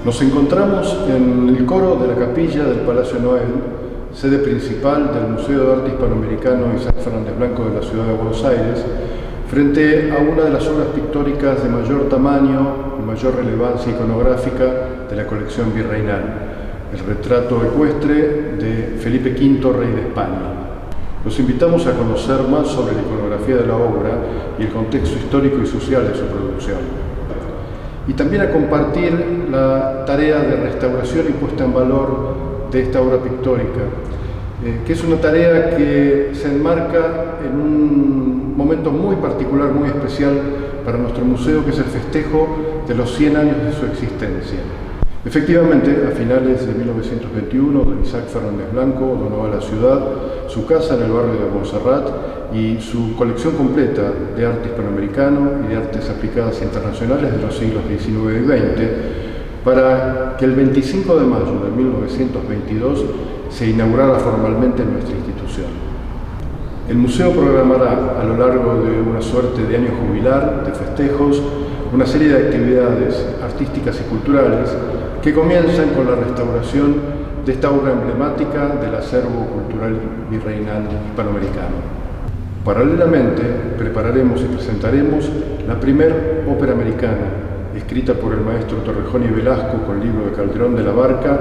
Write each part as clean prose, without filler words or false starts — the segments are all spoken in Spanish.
Nos encontramos en el coro de la capilla del Palacio Noel, sede principal del Museo de Arte Hispanoamericano Isaac Fernández Blanco de la ciudad de Buenos Aires, frente a una de las obras pictóricas de mayor tamaño y mayor relevancia iconográfica de la colección virreinal, el retrato ecuestre de Felipe V, rey de España. Los invitamos a conocer más sobre la iconografía de la obra y el contexto histórico y social de su producción. Y también a compartir la tarea de restauración y puesta en valor de esta obra pictórica, que es una tarea que se enmarca en un momento muy particular, muy especial para nuestro museo, que es el festejo de los 100 años de su existencia. Efectivamente, a finales de 1921, don Isaac Fernández Blanco donó a la ciudad su casa en el barrio de Montserrat y su colección completa de arte hispanoamericano y de artes aplicadas internacionales de los siglos XIX y XX, para que el 25 de mayo de 1922 se inaugurara formalmente en nuestra institución. El museo programará a lo largo de una suerte de año jubilar, de festejos, una serie de actividades artísticas y culturales que comienzan con la restauración de esta obra emblemática del acervo cultural virreinal hispanoamericano. Paralelamente, prepararemos y presentaremos la primera ópera americana, escrita por el maestro Torrejón y Velasco con libro de Calderón de la Barca,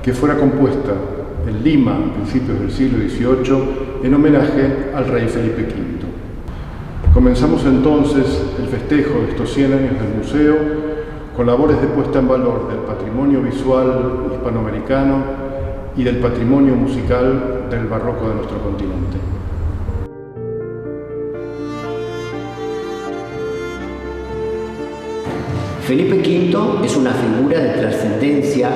que fuera compuesta en Lima a principios del siglo XVIII en homenaje al rey Felipe V. Comenzamos entonces el festejo de estos 100 años del museo con labores de puesta en valor del patrimonio visual hispanoamericano y del patrimonio musical del barroco de nuestro continente. Felipe V es una figura de trascendencia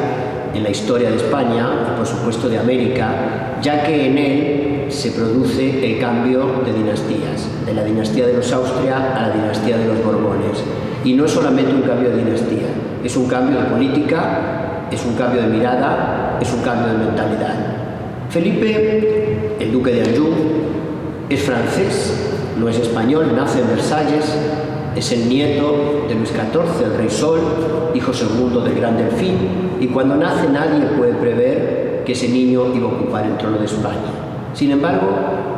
en la historia de España y por supuesto de América, ya que en él se produce el cambio de dinastías, de la dinastía de los Austria a la dinastía de los Borbones. Y no es solamente un cambio de dinastía, es un cambio de política, es un cambio de mirada, es un cambio de mentalidad. Felipe, el duque de Anjou, es francés, no es español, nace en Versalles, es el nieto de Luis XIV, el rey Sol, hijo segundo del gran Delfín, y cuando nace nadie puede prever que ese niño iba a ocupar el trono de España. Sin embargo,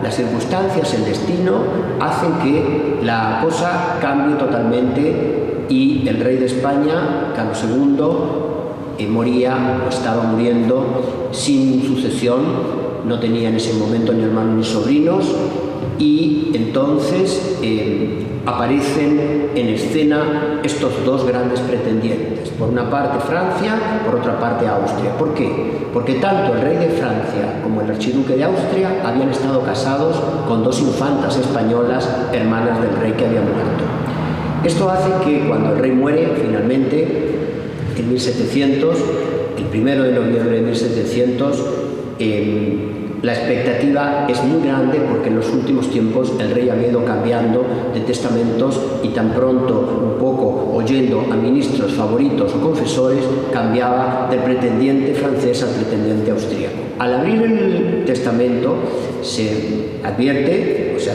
las circunstancias, el destino, hacen que la cosa cambie totalmente y el rey de España, Carlos II, moría o estaba muriendo sin sucesión, no tenía en ese momento ni hermanos ni sobrinos, y entonces aparecen en escena estos dos grandes pretendientes, por una parte Francia, por otra parte Austria. ¿Por qué? Porque tanto el rey de Francia como el archiduque de Austria habían estado casados con dos infantas españolas, hermanas del rey que había muerto. Esto hace que cuando el rey muere, finalmente, en 1700, el 1 de noviembre de 1700, la expectativa es muy grande porque en los últimos tiempos el rey había ido cambiando de testamentos y tan pronto, un poco oyendo a ministros favoritos o confesores, cambiaba del pretendiente francés al pretendiente austríaco. Al abrir el testamento se advierte, o sea,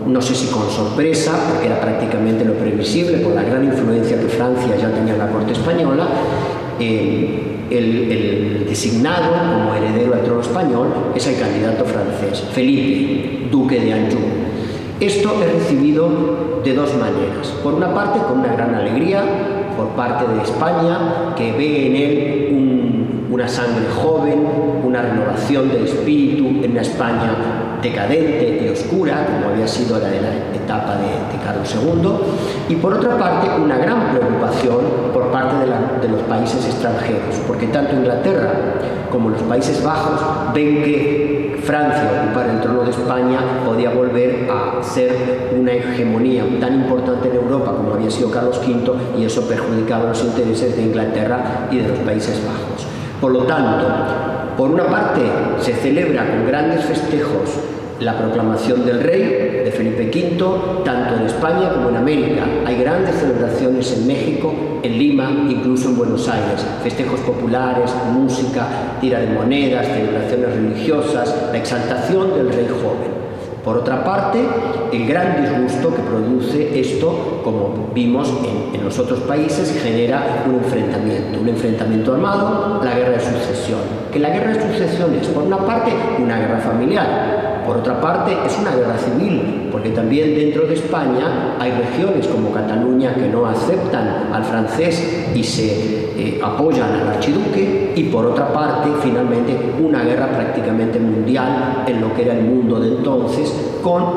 no sé si con sorpresa, porque era prácticamente lo previsible por la gran influencia que Francia ya tenía en la corte española, el designado como heredero al trono español es el candidato francés, Felipe, duque de Anjou. Esto es recibido de dos maneras. Por una parte, con una gran alegría por parte de España, que ve en él una sangre joven, una renovación del espíritu en una España decadente y oscura, como había sido la de la etapa de Carlos II, y por otra parte una gran preocupación por parte de los países extranjeros, porque tanto Inglaterra como los Países Bajos ven que Francia ocupar el trono de España podía volver a ser una hegemonía tan importante en Europa como había sido Carlos V, y eso perjudicaba los intereses de Inglaterra y de los Países Bajos. Por lo tanto, por una parte se celebra con grandes festejos la proclamación del rey, de Felipe V, tanto en España como en América. Hay grandes celebraciones en México, en Lima, incluso en Buenos Aires. Festejos populares, música, tira de monedas, celebraciones religiosas, la exaltación del rey joven. Por otra parte, el gran disgusto que produce esto, como vimos en los otros países, genera un enfrentamiento armado, la guerra de sucesión. Que la guerra de sucesión es, por una parte, una guerra familiar, por otra parte, es una guerra civil, porque también dentro de España hay regiones como Cataluña que no aceptan al francés y se apoyan al archiduque, y por otra parte, finalmente, una guerra prácticamente mundial en lo que era el mundo de entonces,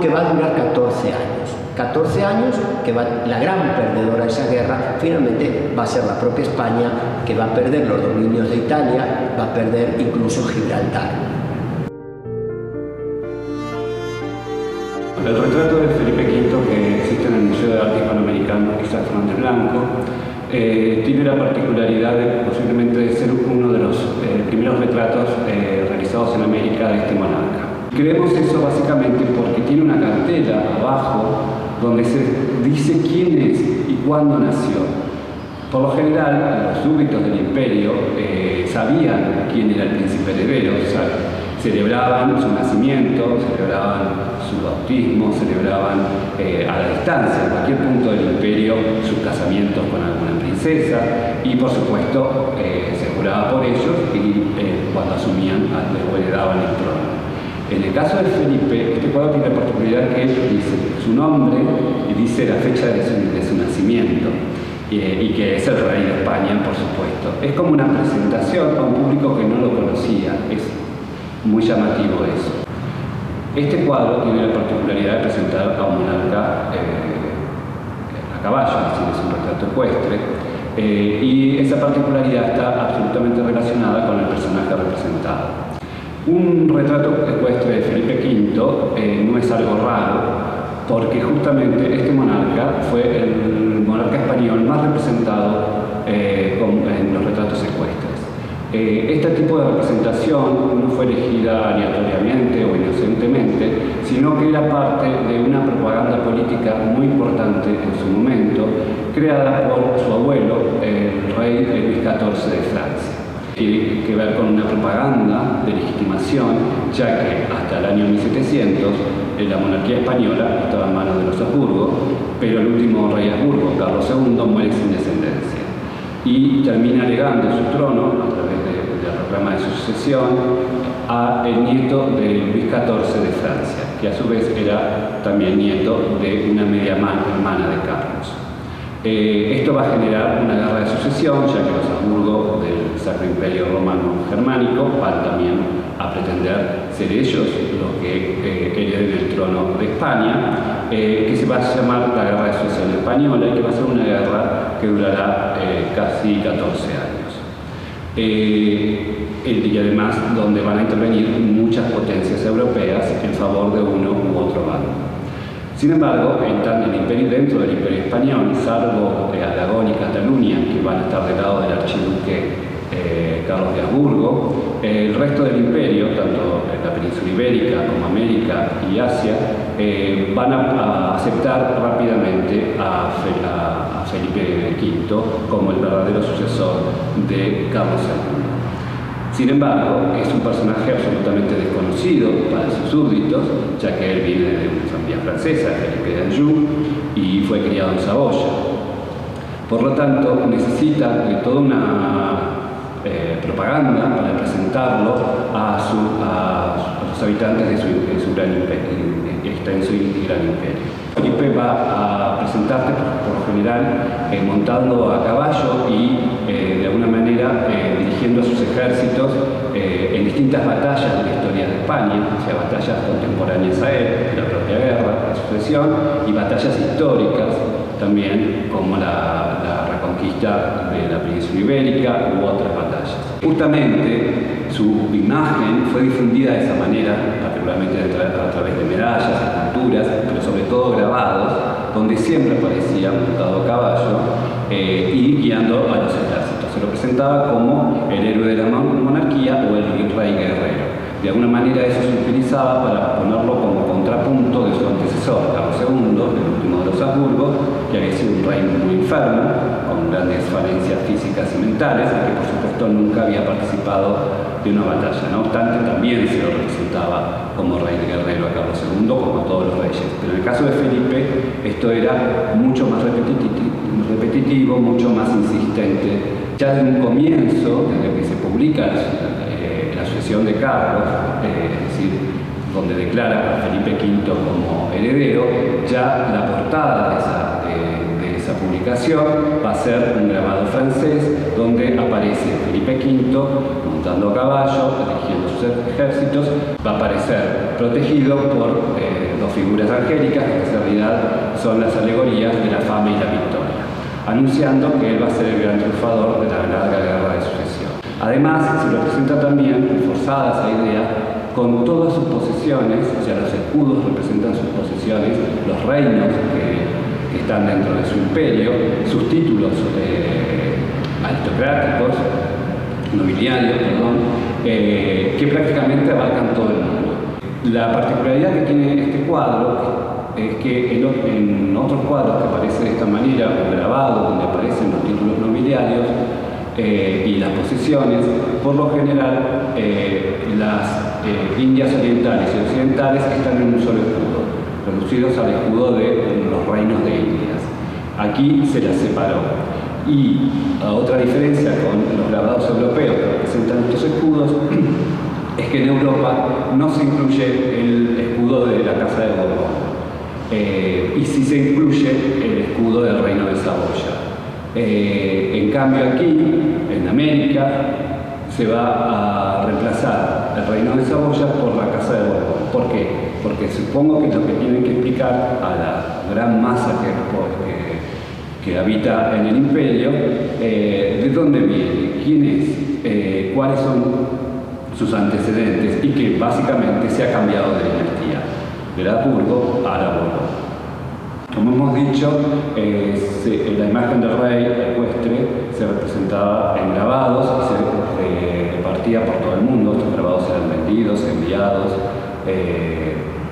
que va a durar 14 años. 14 años que la gran perdedora de esa guerra finalmente va a ser la propia España, que va a perder los dominios de Italia, va a perder incluso Gibraltar. El retrato de Felipe V que existe en el Museo de Arte Hispanoamericano Isaac Fernández Blanco tiene la particularidad de posiblemente de ser uno de los primeros retratos realizados en América de este monarca. Creemos eso básicamente porque tiene una cartela abajo donde se dice quién es y cuándo nació. Por lo general, los súbditos del imperio sabían quién era el príncipe heredero, o sea, celebraban su nacimiento, celebraban su bautismo, celebraban a la distancia, en cualquier punto del imperio, sus casamientos con alguna princesa, y por supuesto se juraba por ellos y cuando asumían, les heredaban el trono. En el caso de Felipe, este cuadro tiene la particularidad que él dice su nombre y dice la fecha de su nacimiento. Y que es el rey de España, por supuesto. Es como una presentación a un público que no lo conocía, es muy llamativo eso. Este cuadro tiene la particularidad de presentar a un monarca a caballo, es decir, es un retrato ecuestre, y esa particularidad está absolutamente relacionada con el personaje representado. Un retrato ecuestre de Felipe V no es algo raro, porque justamente este monarca fue el monarca español más representado en los retratos ecuestres. Este tipo de representación no fue elegida aleatoriamente o inocentemente, sino que era parte de una propaganda política muy importante en su momento, creada por su abuelo, el rey Luis XIV de Francia. Tiene que ver con una propaganda de legitimación, ya que hasta el año 1700 la monarquía española estaba en manos de los Habsburgo, pero el último rey Habsburgo, Carlos II, muere sin descendencia y termina legando su trono a través de la proclama de su sucesión a el nieto de Luis XIV de Francia, que a su vez era también nieto de una media hermana de Carlos. Esto va a generar una guerra de sucesión, ya que los Habsburgo del Sacro Imperio Romano Germánico van también a pretender ser ellos los que hereden el trono de España, que se va a llamar la Guerra de Sucesión Española y que va a ser una guerra que durará casi 14 años. Y además donde van a intervenir muchas potencias europeas en favor de uno u otro bando. Sin embargo, dentro del Imperio Español, salvo Aragón y Cataluña, que van a estar del lado del archiduque Carlos de Habsburgo, el resto del imperio, tanto la península ibérica como América y Asia, van a aceptar rápidamente a Felipe V como el verdadero sucesor de Carlos II. Sin embargo, es un personaje absolutamente desconocido para sus súbditos, ya que él viene de una familia francesa, Felipe d'Anjou, y fue criado en Saboya. Por lo tanto, necesita de toda una propaganda para presentarlo a los habitantes de su gran imperio, extenso y gran imperio. Felipe va a presentarse por lo general montando a caballo y de alguna manera dirigiendo a sus ejércitos en distintas batallas de la historia de España, o sea, batallas contemporáneas a él, la propia guerra, la sucesión, y batallas históricas también, como la reconquista de la península ibérica u otras batallas. Justamente su imagen fue difundida de esa manera, particularmente a través de medallas, esculturas, pero sobre todo grabados, donde siempre aparecía montado a caballo y guiando a los ejércitos. Se lo presentaba como el héroe de la monarquía o el rey guerrero. De alguna manera eso se utilizaba para ponerlo como contrapunto de su antecesor, Carlos II, el último de los Habsburgo, que había sido un rey muy enfermo, con grandes falencias físicas y mentales, y que por supuesto nunca había participado de una batalla. No obstante, también se lo representaba como rey de guerrero a Carlos II, como todos los reyes. Pero en el caso de Felipe, esto era mucho más repetitivo, mucho más insistente. Ya desde un comienzo, desde que se publica la sucesión de Carlos, es decir, donde declara a Felipe V como heredero, ya la portada de esa publicación va a ser un grabado francés donde aparece Felipe V montando a caballo, dirigiendo sus ejércitos. Va a aparecer protegido por dos figuras angélicas, que en realidad son las alegorías de la fama y la victoria, anunciando que él va a ser el gran triunfador de la larga guerra de sucesión. Además, se lo presenta también, reforzada esa idea, con todas sus posesiones, o sea, los escudos representan sus posesiones, los reinos que están dentro de su imperio, sus títulos aristocráticos, nobiliarios, que prácticamente abarcan todo el mundo. La particularidad que tiene este cuadro es que en otros cuadros que aparece de esta manera, grabado, donde aparecen los títulos nobiliarios y las posesiones, por lo general las Indias orientales y occidentales están en un solo escudo, reducidos al escudo de los reinos de Indias. Aquí se las separó. Y otra diferencia con los grabados europeos que representan estos escudos es que en Europa no se incluye el escudo de la Casa de Borbón, y sí se incluye el escudo del Reino de Saboya. En cambio aquí, en América, se va a reemplazar el Reino de Saboya por la Casa de Borbón. ¿Por qué? Porque supongo que es lo que tienen que explicar a la gran masa que habita en el imperio, de dónde viene, quién es, cuáles son sus antecedentes, y que básicamente se ha cambiado de dinastía, del Habsburgo a la Borbón. Como hemos dicho, la imagen del rey ecuestre se representaba en grabados y se repartía por todo el mundo. Estos grabados eran vendidos, enviados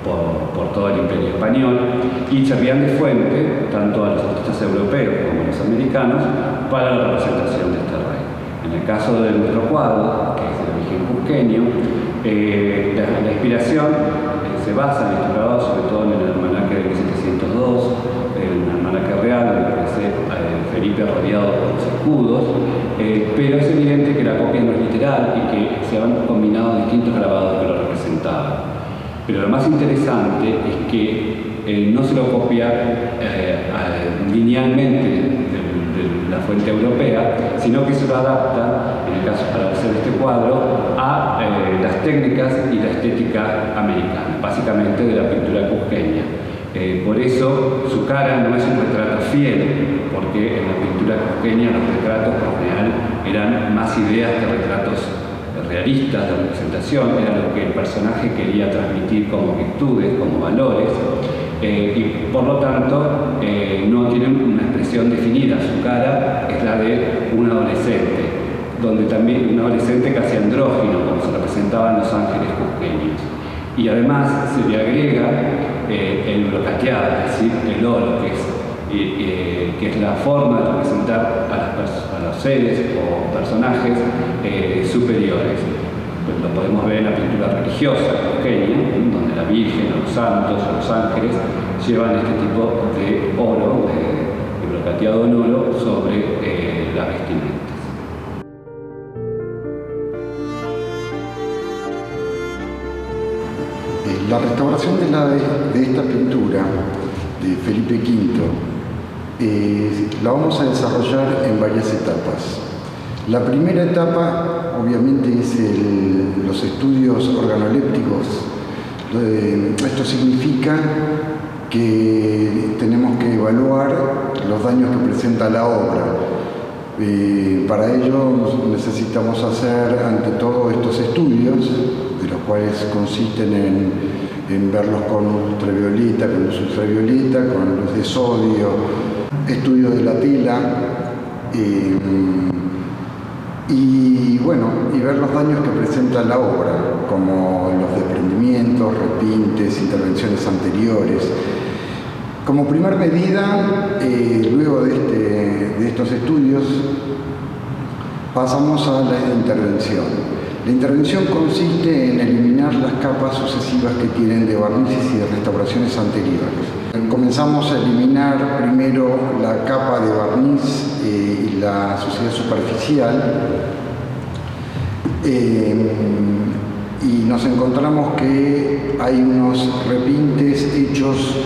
por todo el imperio español, y servían de fuente tanto a los artistas europeos como a los americanos para la representación de este rey. En el caso de nuestro cuadro, que es de origen cusqueño, la inspiración se basa en estos grabados, sobre todo en el almanaque de 1702, en el almanaque real, donde aparece Felipe rodeado por los escudos, pero es evidente que la copia no es literal y que se han combinado distintos grabados que lo representaban. Pero lo más interesante es que no se lo copia linealmente de la fuente europea, sino que se lo adapta, en el caso para hacer este cuadro, a las técnicas y la estética americana, básicamente de la pintura cusqueña. Por eso su cara no es un retrato fiel, porque en la pintura cusqueña los retratos por general eran más ideas que retratos realistas de representación, era lo que el personaje quería transmitir como virtudes, como valores, y por lo tanto no tienen una expresión definida. Su cara es la de un adolescente, donde también un adolescente casi andrógino, como se representaban los ángeles cusqueños. Y además se le agrega el brocateado, es decir, el oro, que es la forma de representar a los seres o personajes superiores. Pues lo podemos ver en la pintura religiosa cusqueña, donde la Virgen, los santos, los ángeles llevan este tipo de oro, de brocateado en oro, sobre las vestimentas. La restauración de esta pintura de Felipe V la vamos a desarrollar en varias etapas. La primera etapa obviamente es los estudios organolépticos. Esto significa que tenemos que evaluar los daños que presenta la obra. Para ello necesitamos hacer ante todo estos estudios, de los cuales consisten en verlos con ultravioleta, con luz ultravioleta, con luz de sodio, estudio de la tela, y ver los daños que presenta la obra, como los desprendimientos, repintes, intervenciones anteriores. Como primer medida, luego de estos estudios, pasamos a la intervención. La intervención consiste en eliminar las capas sucesivas que tienen de barnices y de restauraciones anteriores. Comenzamos a eliminar primero la capa de barniz y la suciedad superficial, y nos encontramos que hay unos repintes hechos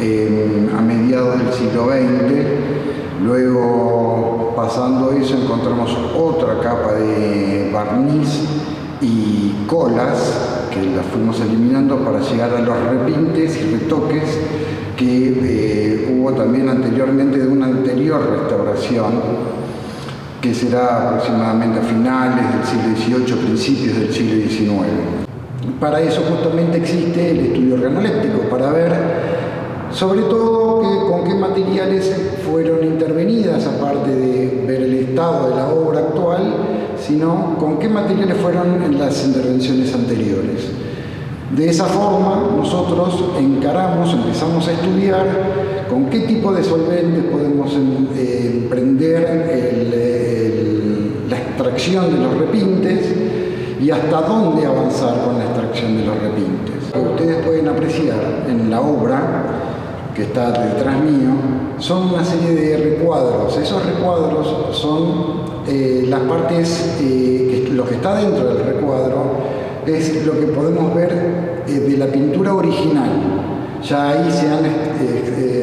a mediados del siglo XX. Luego, pasando eso, encontramos otra capa de barniz y colas que las fuimos eliminando para llegar a los repintes y retoques que hubo también anteriormente de una anterior restauración, que será aproximadamente a finales del siglo XVIII, principios del siglo XIX. Para eso justamente existe el estudio organoléptico, para ver sobre todo con qué materiales fueron intervenidas, aparte de ver el estado de la obra actual, sino con qué materiales fueron en las intervenciones anteriores. De esa forma nosotros empezamos a estudiar con qué tipo de solventes podemos emprender la extracción de los repintes y hasta dónde avanzar con la extracción de los repintes. Ustedes pueden apreciar en la obra que está detrás mío, son una serie de recuadros. Esos recuadros son las partes, lo que está dentro del recuadro es lo que podemos ver de la pintura original. Ya ahí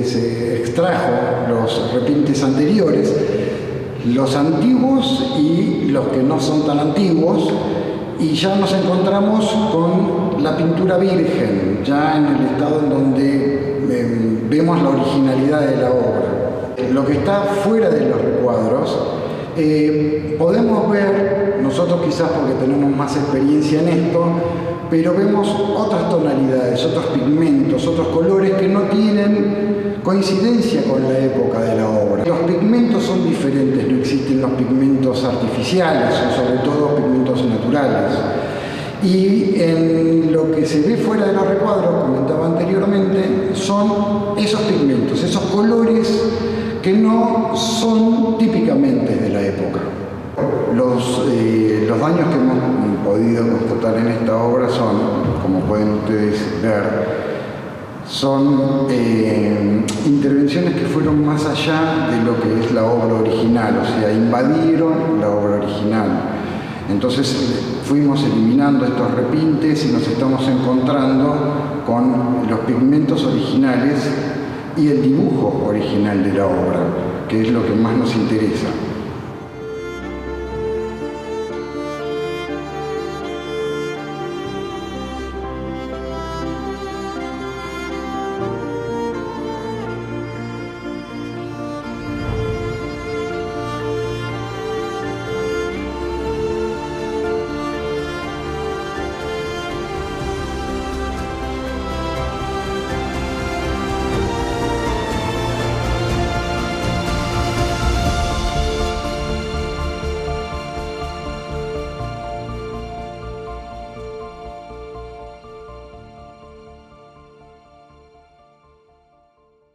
se extrajo los repintes anteriores, los antiguos y los que no son tan antiguos, y ya nos encontramos con la pintura virgen, ya en el estado en donde vemos la originalidad de la obra. Lo que está fuera de los recuadros, podemos ver, nosotros quizás porque tenemos más experiencia en esto, pero vemos otras tonalidades, otros pigmentos, otros colores que no tienen coincidencia con la época de la obra. Los pigmentos son diferentes, no existen los pigmentos artificiales, son sobre todo pigmentos naturales. Y en lo que se ve fuera de los recuadros, comentaba anteriormente, son esos pigmentos, esos colores que no son típicamente de la época. Los daños que hemos podido constatar en esta obra son, como pueden ustedes ver, son intervenciones que fueron más allá de lo que es la obra original, o sea, invadieron la obra original. Entonces fuimos eliminando estos repintes y nos estamos encontrando con los pigmentos originales y el dibujo original de la obra, que es lo que más nos interesa.